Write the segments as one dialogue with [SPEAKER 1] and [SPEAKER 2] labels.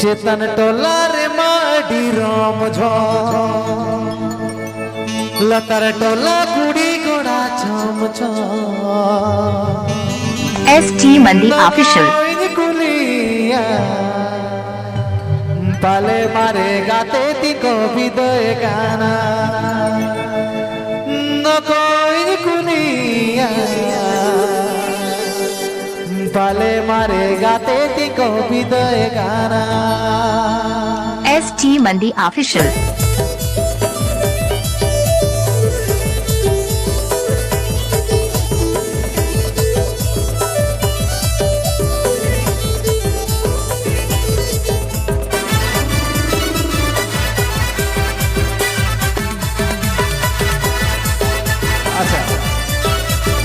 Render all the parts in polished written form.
[SPEAKER 1] चेतन टोलार माडी राम लतार टोला कुड़ी गोड़ा छम
[SPEAKER 2] ST Mandi Official
[SPEAKER 1] पाले मारे गाते ती को विदय गाना न कोई कुलिया पाले मारे गाते ती को विदय गाना
[SPEAKER 2] ST Mandi Official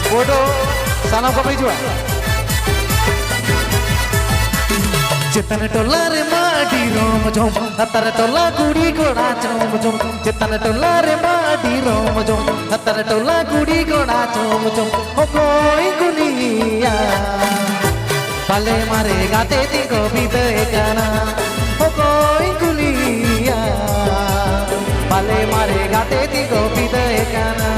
[SPEAKER 1] फोटो साना को भेजुआ चेतन टोला रे माडी रोम झोम हतर टोला कुड़ी गोड़ा झोम झोम चेतन टोला रे माडी रोम झोम हतर टोला कुड़ी गोड़ा झोम झोम हो कोई गुनिया पाले मारे गाते ती को विदय गाना हो कोई गुनिया पाले मारे गाते ती को विदय गाना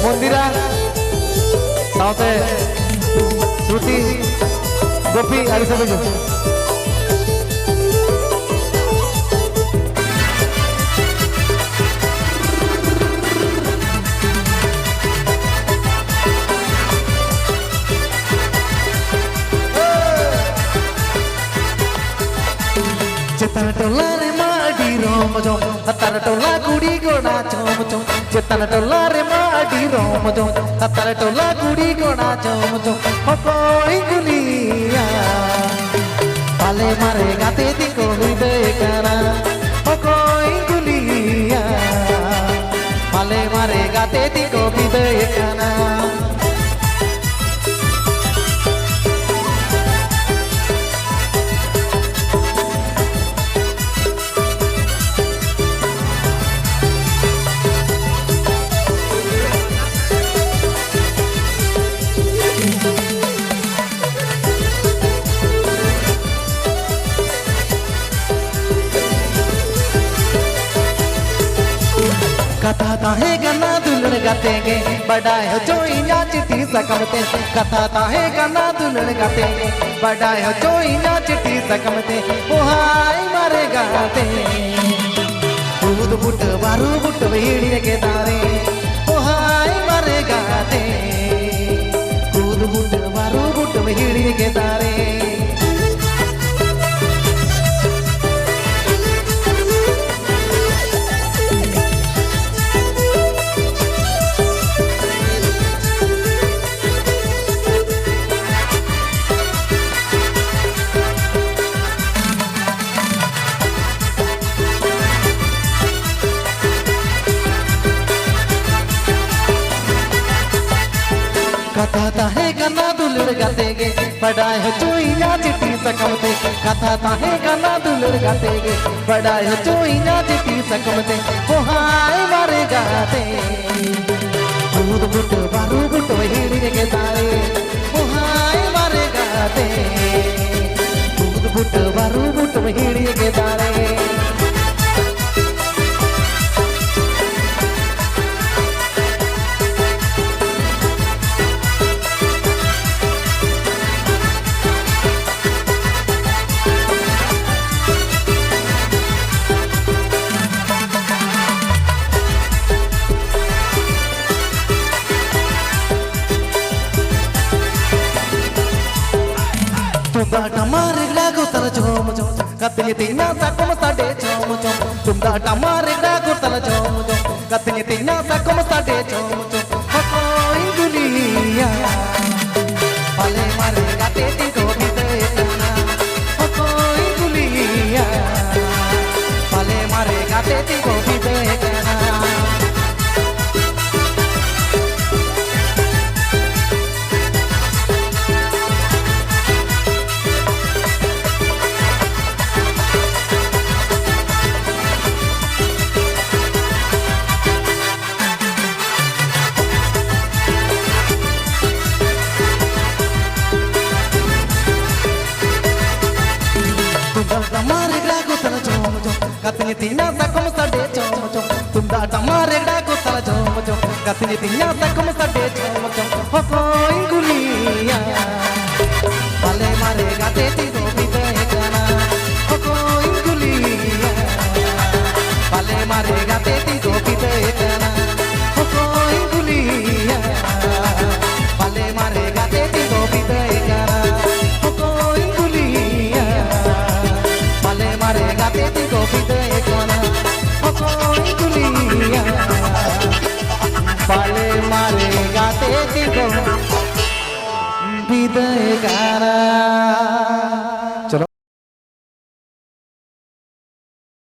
[SPEAKER 1] मंदिरा साथे श्रुति गोपी आरी सब जो चेतन टोला रे माडी रोम झोम हतर टोला कुड़ी गोड़ा झोम झोम चेतन टोला रे माडी रोम झोम हतर टोला कुड़ी गोड़ा झोम झोम हो कोई गुलिया पाले मारे गाते ती को विदय गाना हो कोई गुलिया पाले मारे गाते ती को विदय गाना कथा ताहे गन्ना दुल्हन गातेंगे बड़ाए हो जो इना चिट्ठी सकमते कथा ताहे गन्ना दुल्हन गातेंगे बड़ाए हो जो इना चिट्ठी सकमते ओ हाय मारे गाते दूध बुट बारू बुट वेड़ी के तारे ओ हाय मारे गाते दूध बुट बारू बुट वेड़ी के तारे कथा ताहे गन्ना दुल्हन गातेंगे बड़ाए हो चोइना चिट्ठी सकमते कथा ताहे गन्ना दुल्हन गातेंगे बड़ाए हो चोइना चिट्ठी सकमते ओ हाय मारे गाते दूध बुट बारू बुट हिड़ी के तारे ओ हाय मारे गाते दूध बुट बारू बुट हिड़ी के तारे तुमदा टमार लागो तल झोम झोम कतनी तीना साकुम साडे झोम झोम तुमदा टमार लागो तल झोम झोम कतनी तीना साकुम साडे झोम झोम हो कोई गुलिया पाले मारे गाते ती को विदय गाना हो कोई गुलिया पाले मारे गाते ती को विदय गाना गतिनी तीना सकम सडे चम चम तुमदा डमारे डा को तला चम चम गतिनी तीना सकम सडे चम चम हो कोई गुलिया भले मारे गाते ती